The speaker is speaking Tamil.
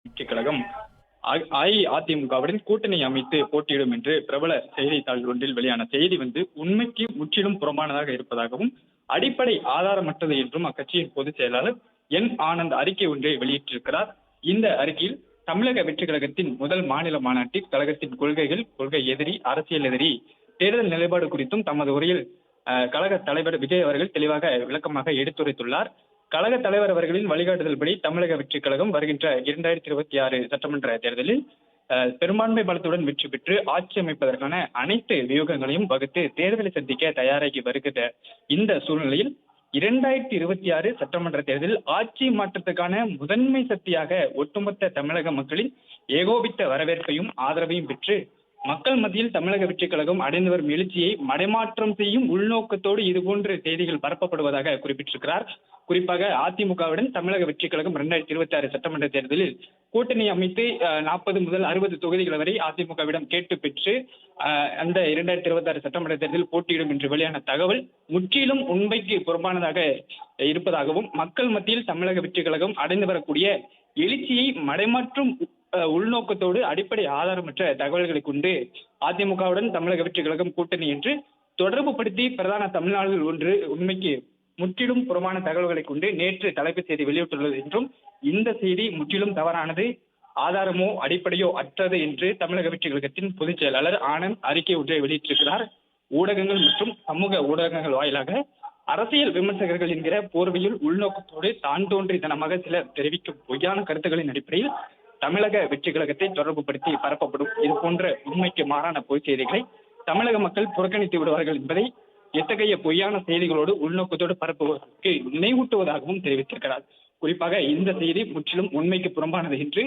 கட்சிக் கழகம் அஇஅதிமுகவுடன் கூட்டணி அமைத்து போட்டியிடும் என்று பிரபல செய்தித்தாள் ஒன்றில் வெளியான செய்தி உண்மைக்கு முற்றிலும் புறம்பானதாக இருப்பதாகவும் அடிப்படை ஆதாரமற்றது என்றும் அக்கட்சியின் பொதுச் செயலாளர் என் ஆனந்த் அறிக்கை ஒன்றை வெளியிட்டிருக்கிறார். இந்த அறிக்கையில் தமிழக வெற்றிக் கழகத்தின் முதல் மாநில மாநாட்டில் கழகத்தின் கொள்கைகள், கொள்கை எதிரி, அரசியல் எதிரி, தேர்தல் நிலைப்பாடு குறித்தும் தமது உரையில் கழக தலைவர் விஜய் அவர்கள் தெளிவாக விளக்கமாக எடுத்துரைத்துள்ளார். கழக தலைவர் அவர்களின் வழிகாட்டுதல்படி தமிழக வெற்றிக் கழகம் வருகின்ற 2026 சட்டமன்ற தேர்தலில் பெரும்பான்மை பலத்துடன் வெற்றி பெற்று ஆட்சி அமைப்பதற்கான அனைத்து வியூகங்களையும் வகுத்து தேர்தலை சந்திக்க தயாராகி வருகிற இந்த சூழ்நிலையில் 2026 சட்டமன்ற தேர்தலில் ஆட்சி மாற்றத்துக்கான முதன்மை சக்தியாக ஒட்டுமொத்த தமிழக மக்களின் ஏகோபித்த வரவேற்பையும் ஆதரவையும் பெற்று மக்கள் மத்தியில் தமிழக வெற்றிக் கழகம் அடைந்து வரும் எழுச்சியை மடைமாற்றம் செய்யும் உள்நோக்கத்தோடு இதுபோன்ற செய்திகள் பரப்பப்படுவதாக குறிப்பிட்டிருக்கிறார். குறிப்பாக அதிமுகவுடன் தமிழக வெற்றிக் கழகம் 2026 சட்டமன்ற தேர்தலில் கூட்டணி அமைத்து 40 முதல் 60 தொகுதிகள் வரை அதிமுகவிடம் கேட்டு பெற்று அந்த 2026 சட்டமன்ற தேர்தலில் போட்டியிடும் என்று வெளியான தகவல் முற்றிலும் உண்மைக்கு புறம்பானதாக இருப்பதாகவும் மக்கள் மத்தியில் தமிழக வெற்றிக் கழகம் அடைந்து வரக்கூடிய எழுச்சியை மடைமாற்றும் உள்நோக்கத்தோடு அடிப்படை ஆதாரமற்ற தகவல்களை கொண்டு அதிமுகவுடன் தமிழக வெற்றிக் கழகம் கூட்டணி என்று தொடர்பு படுத்தி பிரதான தமிழ்நாடுகள் ஒன்று உண்மைக்கு முற்றிலும் புறமான தகவல்களை கொண்டு நேற்று தலைப்பு செய்தி வெளியிட்டுள்ளது என்றும் இந்த செய்தி முற்றிலும் தவறானது, ஆதாரமோ அடிப்படையோ அற்றது என்று தமிழக வெற்றிக் கழகத்தின் பொதுச் செயலாளர் ஆனந்த் அறிக்கை ஒன்றை வெளியிட்டிருக்கிறார். ஊடகங்கள் மற்றும் சமூக ஊடகங்கள் வாயிலாக அரசியல் விமர்சகர்கள் என்கிற போர்வையில் உள்நோக்கத்தோடு தான் தோன்றித்தனமாக சிலர் தெரிவிக்கும் பொய்யான கருத்துக்களின் அடிப்படையில் தமிழக வெற்றிக் கழகத்தை தொடர்பு படுத்தி பரப்பப்படும் இது போன்ற உண்மைக்கு மாறான பொய் செய்திகளை தமிழக மக்கள் புறக்கணித்து விடுவார்கள் என்பதை எத்தகைய பொய்யான செய்திகளோடு உள்நோக்கத்தோடு பரப்புவதற்கு நினைவூட்டுவதாகவும் தெரிவித்திருக்கிறார். குறிப்பாக இந்த செய்தி முற்றிலும் உண்மைக்கு புறம்பானது என்று